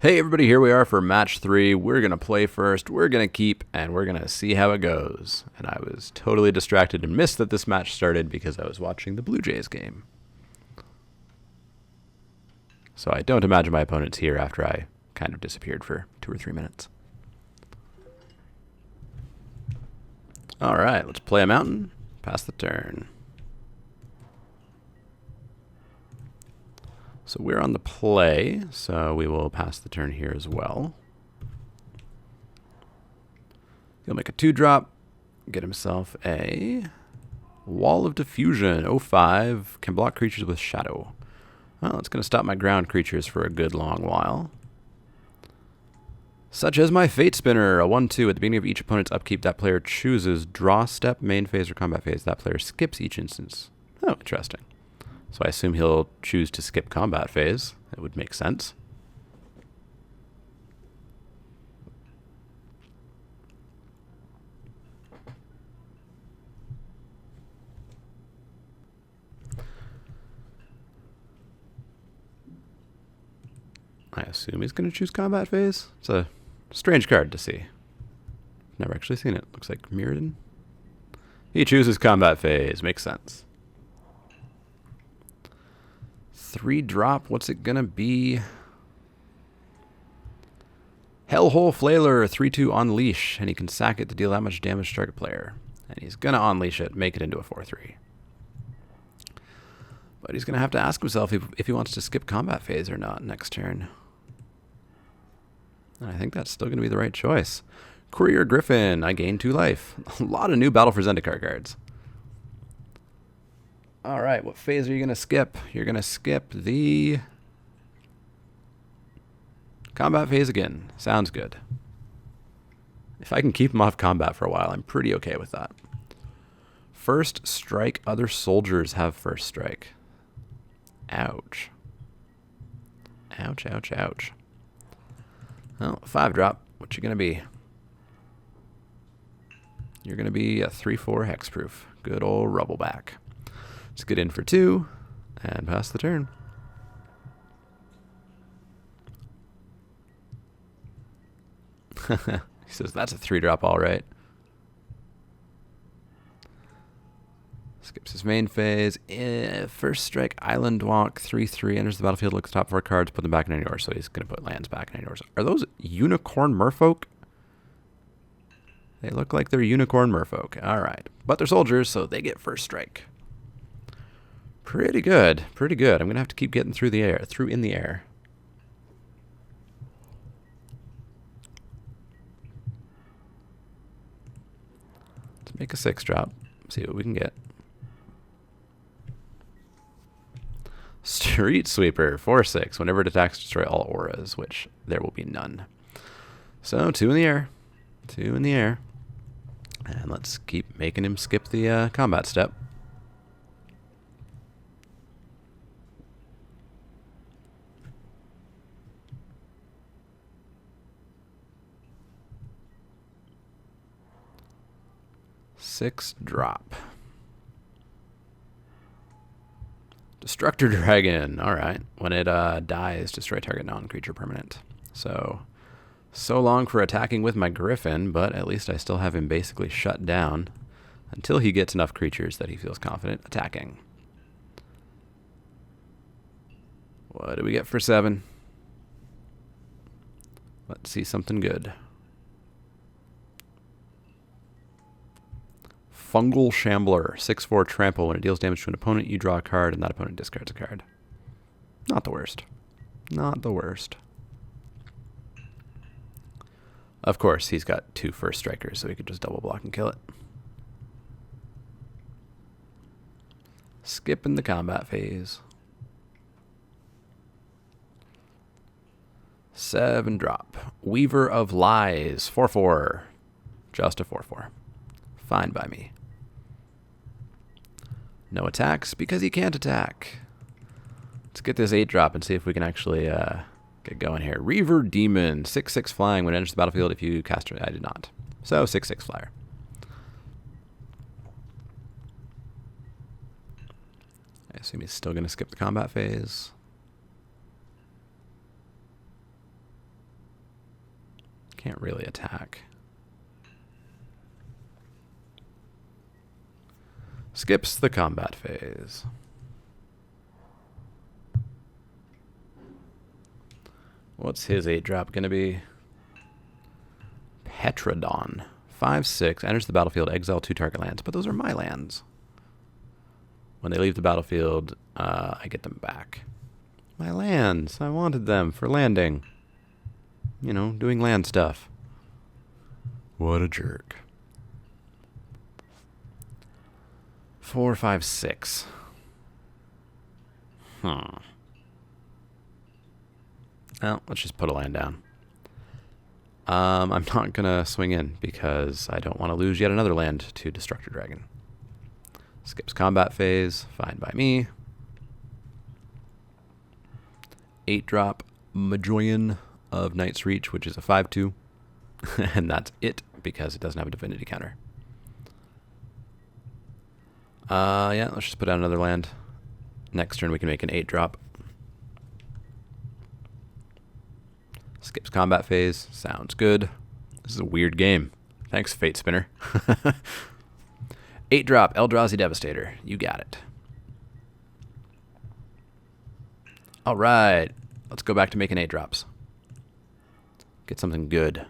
Hey everybody, here we are for match 3. We're going to play first, we're going to keep, and we're going to see how it goes. And I was totally distracted and missed that this match started because I was watching the Blue Jays game. So I don't imagine my opponent's here after I kind of disappeared for 2 or 3 minutes. Alright, let's play a mountain, pass the turn. So we're on the play, so we will pass the turn here as well. He'll make a 2-drop, get himself a Wall of Diffusion, 05, can block creatures with shadow. Well, it's going to stop my ground creatures for a good long while. Such as my Fate Spinner, a 1-2. At the beginning of each opponent's upkeep, that player chooses draw step, main phase, or combat phase. That player skips each instance. Oh, interesting. So I assume he'll choose to skip combat phase. It would make sense. I assume he's going to choose combat phase. It's a strange card to see. Never actually seen it. Looks like Mirrodin. He chooses combat phase. Makes sense. 3-drop. What's it going to be? Hellhole Flailer, 3-2 Unleash. And he can sack it to deal that much damage to target player. And he's going to unleash it, make it into a 4-3. But he's going to have to ask himself if he wants to skip combat phase or not next turn. And I think that's still going to be the right choice. Courier Griffin, I gain 2 life. A lot of new Battle for Zendikar cards. Alright, what phase are you going to skip? You're going to skip the combat phase again. Sounds good. If I can keep him off combat for a while, I'm pretty okay with that. First strike, other soldiers have first strike. Ouch. Ouch, ouch, ouch. Well, 5-drop. What you going to be? You're going to be a 3-4 hexproof. Good old Rubbleback. Let's get in for 2 and pass the turn. He says that's a 3-drop all right. Skips his main phase. First strike, Island Walk, 3-3. Enters the battlefield, looks top 4 cards, put them back in any order. So he's going to put lands back in any order. Are those Unicorn Merfolk? They look like they're Unicorn Merfolk. All right. But they're soldiers, so they get first strike. Pretty good. Pretty good. I'm going to have to keep getting through the air, in the air. Let's make a 6-drop. See what we can get. Street Sweeper, 4-6. Whenever it attacks, destroy all auras, which there will be none. So 2 in the air. 2 in the air. And let's keep making him skip the combat step. Six-drop. Destructor Dragon. Alright. When it dies, destroy target non-creature permanent. So long for attacking with my Griffin, but at least I still have him basically shut down until he gets enough creatures that he feels confident attacking. What do we get for 7? Let's see something good. Fungal Shambler, 6-4 trample. When it deals damage to an opponent, you draw a card, and that opponent discards a card. Not the worst. Not the worst. Of course, he's got 2 first strikers, so he could just double block and kill it. Skipping the combat phase. 7-drop. Weaver of Lies, 4-4. Just a 4-4. Fine by me. No attacks, because he can't attack. Let's get this 8-drop and see if we can actually get going here. Reaver Demon, 6-6 flying. When it enters the battlefield, if you cast it, I did not. So 6-6 flyer. I assume he's still going to skip the combat phase. Can't really attack. Skips the combat phase. What's his 8-drop going to be? Petrodon. 5/6. Enters the battlefield. Exile 2 target lands. But those are my lands. When they leave the battlefield, I get them back. My lands. I wanted them for landing. You know, doing land stuff. What a jerk. 4, 5, 6. Well, let's just put a land down. I'm not going to swing in because I don't want to lose yet another land to Destructor Dragon. Skips combat phase. Fine by me. 8-drop Majoyan of Night's Reach, which is a 5/2. And that's it because it doesn't have a Divinity counter. Yeah, let's just put out another land. Next turn we can make an 8-drop. Skips combat phase. Sounds good. This is a weird game. Thanks, Fate Spinner. 8-drop Eldrazi Devastator. You got it. All right. Let's go back to making 8-drops. Get something good.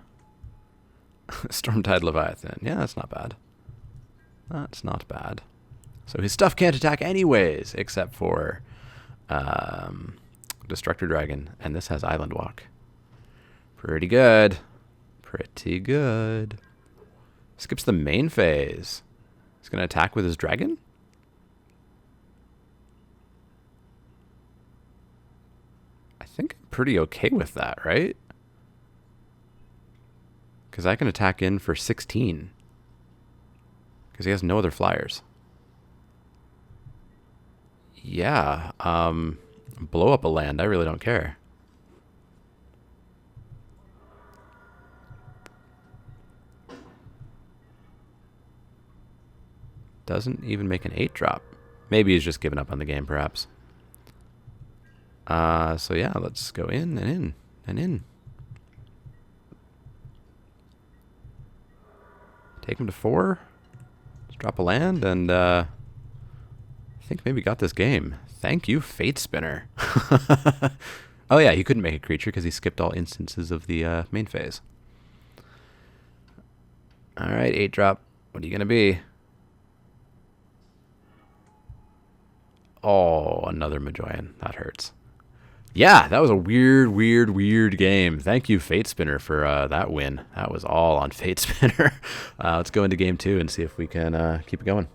Stormtide Leviathan. Yeah, that's not bad. That's not bad. So his stuff can't attack anyways, except for Destructor Dragon. And this has Island Walk. Pretty good. Pretty good. Skips the main phase. He's going to attack with his dragon? I think I'm pretty okay with that, right? Because I can attack in for 16. Because he has no other flyers. Yeah. Blow up a land. I really don't care. Doesn't even make an 8-drop. Maybe he's just given up on the game, perhaps. So yeah, let's go in and in and in. Take him to 4. Let's drop a land, and I think maybe got this game. Thank you, Fate Spinner. Oh yeah, he couldn't make a creature because he skipped all instances of the main phase. All right, 8-drop. What are you gonna be? Oh, another Majoyan. That hurts. Yeah, that was a weird game. Thank you, Fate Spinner, for that win. That was all on Fate Spinner. Let's go into game 2 and see if we can keep it going.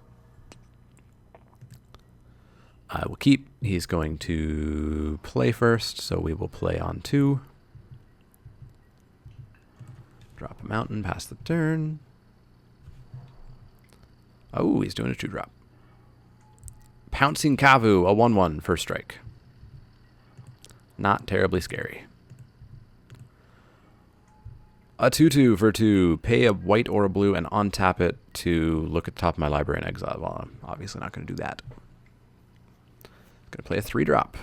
I will keep. He's going to play first, so we will play on 2. Drop a mountain, pass the turn. Oh, he's doing a 2-drop. Pouncing Kavu, a 1/1 first strike. Not terribly scary. A 2/2 for 2. Pay a white or a blue and untap it to look at the top of my library and exile. Well, I'm obviously not going to do that. Going to play a 3-drop.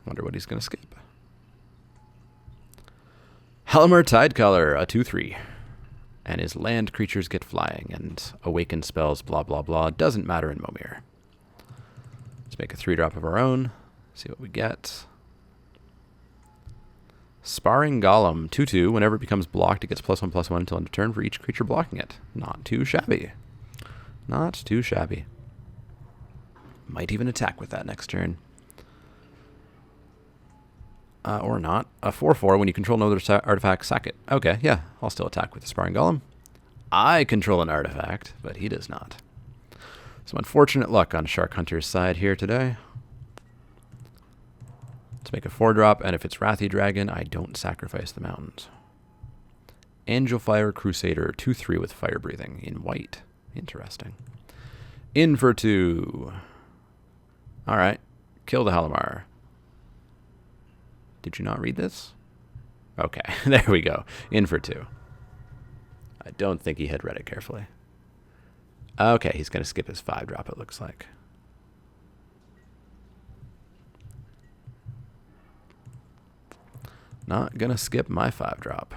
Wonder what he's going to skip. Helmer Tidecolor, a 2/3. And his land creatures get flying and awaken spells, blah, blah, blah. Doesn't matter in Momir. Let's make a 3-drop of our own. See what we get. Sparring Golem, 2/2. Whenever it becomes blocked, it gets +1/+1 until end of turn for each creature blocking it. Not too shabby. Not too shabby. Might even attack with that next turn. Or not. A 4/4. When you control no other artifact, sack it. Okay, yeah. I'll still attack with the Sparring Golem. I control an artifact, but he does not. Some unfortunate luck on Shark Hunter's side here today. Let's make a 4-drop, and if it's Wrathy Dragon, I don't sacrifice the mountains. Angel Fire Crusader, 2/3 with fire breathing in white. Interesting. In for 2. All right. Kill the Halimar. Did you not read this? Okay, there we go. In for 2. I don't think he had read it carefully. Okay, he's going to skip his 5-drop, it looks like. Not going to skip my 5-drop.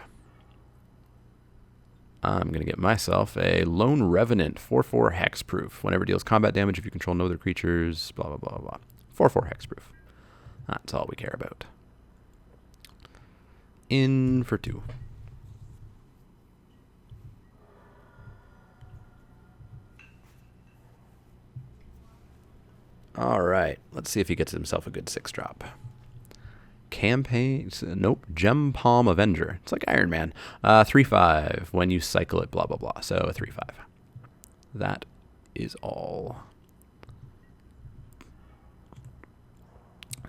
I'm going to get myself a Lone Revenant, 4/4 hexproof. Whenever it deals combat damage, if you control no other creatures, blah, blah, blah, blah. 4/4 hexproof. That's all we care about. In for 2. All right, let's see if he gets himself a good 6-drop. Campaign, nope, Gem Palm Avenger. It's like Iron Man. 3/5 when you cycle it, blah, blah, blah. So a 3/5. That is all.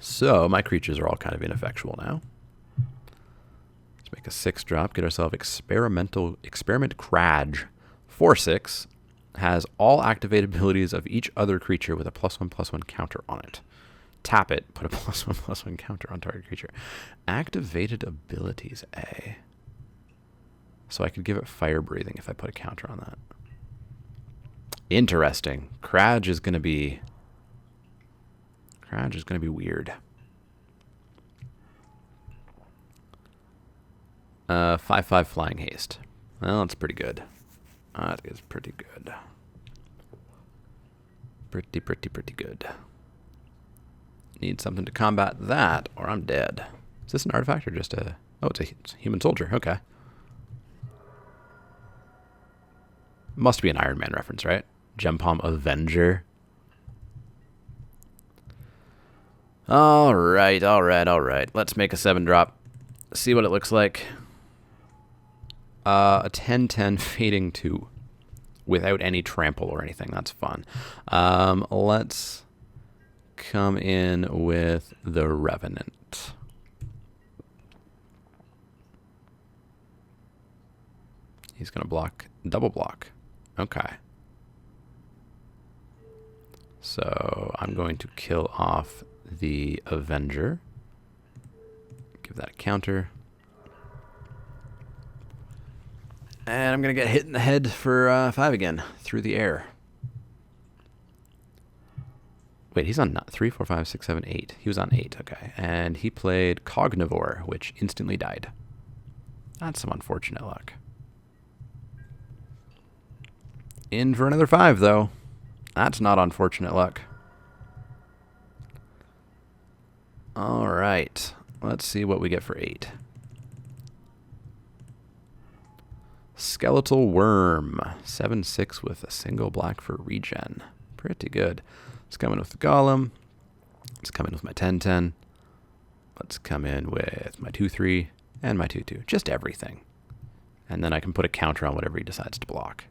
So my creatures are all kind of ineffectual now. Let's make a 6-drop, get ourselves Experiment Kraj. 4/6 has all activated abilities of each other creature with a +1/+1 counter on it. Tap it, put a +1/+1 counter on target creature. Activated abilities, A. So I could give it fire breathing if I put a counter on that. Interesting. Kraj is gonna be weird. 5/5 flying haste. Well, that's pretty good. That is pretty good. Pretty good. Need something to combat that, or I'm dead. Is this an artifact or just a... Oh, it's a human soldier. Okay. Must be an Iron Man reference, right? Gem Palm Avenger. All right. Let's make a 7-drop. See what it looks like. A 10/10 fading 2. Without any trample or anything. That's fun. Let's come in with the Revenant. He's going to block, double block. Okay. So I'm going to kill off the Avenger. Give that a counter. And I'm going to get hit in the head for 5 again, through the air. Wait, he's on 3, 4, 5, 6, 7, 8. He was on 8, okay. And he played Cognivore, which instantly died. That's some unfortunate luck. In for another 5, though. That's not unfortunate luck. All right. Let's see what we get for 8. Skeletal Worm. 7/6 with a single black for regen. Pretty good. Let's come in with the Golem. Let's come in with my 10/10. Let's come in with my 2/3 and my 2/2. Just everything. And then I can put a counter on whatever he decides to block.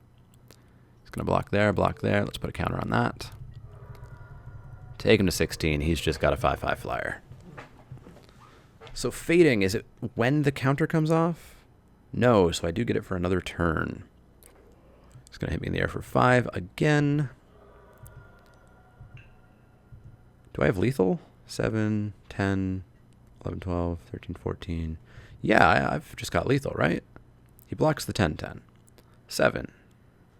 He's going to block there, block there. Let's put a counter on that. Take him to 16. He's just got a 5/5 flyer. So fading, is it when the counter comes off? No, so I do get it for another turn. He's going to hit me in the air for 5 again. Do I have lethal? 7, 10, 11, 12, 13, 14. Yeah, I've just got lethal, right? He blocks the 10/10. 7,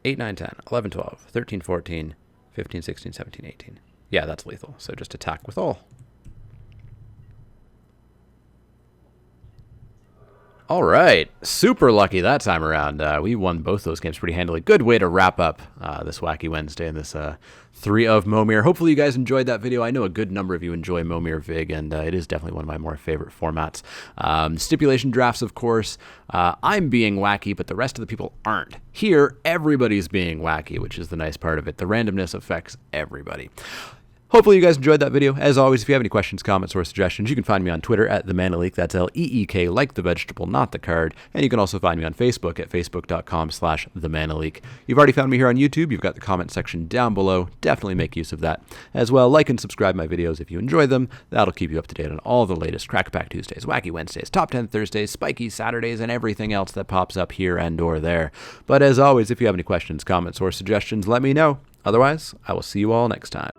8, 9, 10, 11, 12, 13, 14, 15, 16, 17, 18. Yeah, that's lethal. So just attack with all. All right, super lucky that time around. We won both those games pretty handily. Good way to wrap up this Wacky Wednesday and this 3 of Momir. Hopefully you guys enjoyed that video. I know a good number of you enjoy Momir Vig, and it is definitely one of my more favorite formats. Stipulation drafts, of course. I'm being wacky, but the rest of the people aren't. Here, everybody's being wacky, which is the nice part of it. The randomness affects everybody. Hopefully you guys enjoyed that video. As always, if you have any questions, comments, or suggestions, you can find me on Twitter at @TheManaLeek. That's L-E-E-K, like the vegetable, not the card. And you can also find me on Facebook at facebook.com/TheManaLeek. You've already found me here on YouTube. You've got the comment section down below. Definitely make use of that. As well, like and subscribe my videos if you enjoy them. That'll keep you up to date on all the latest Crack Pack Tuesdays, Wacky Wednesdays, Top 10 Thursdays, Spiky Saturdays, and everything else that pops up here and or there. But as always, if you have any questions, comments, or suggestions, let me know. Otherwise, I will see you all next time.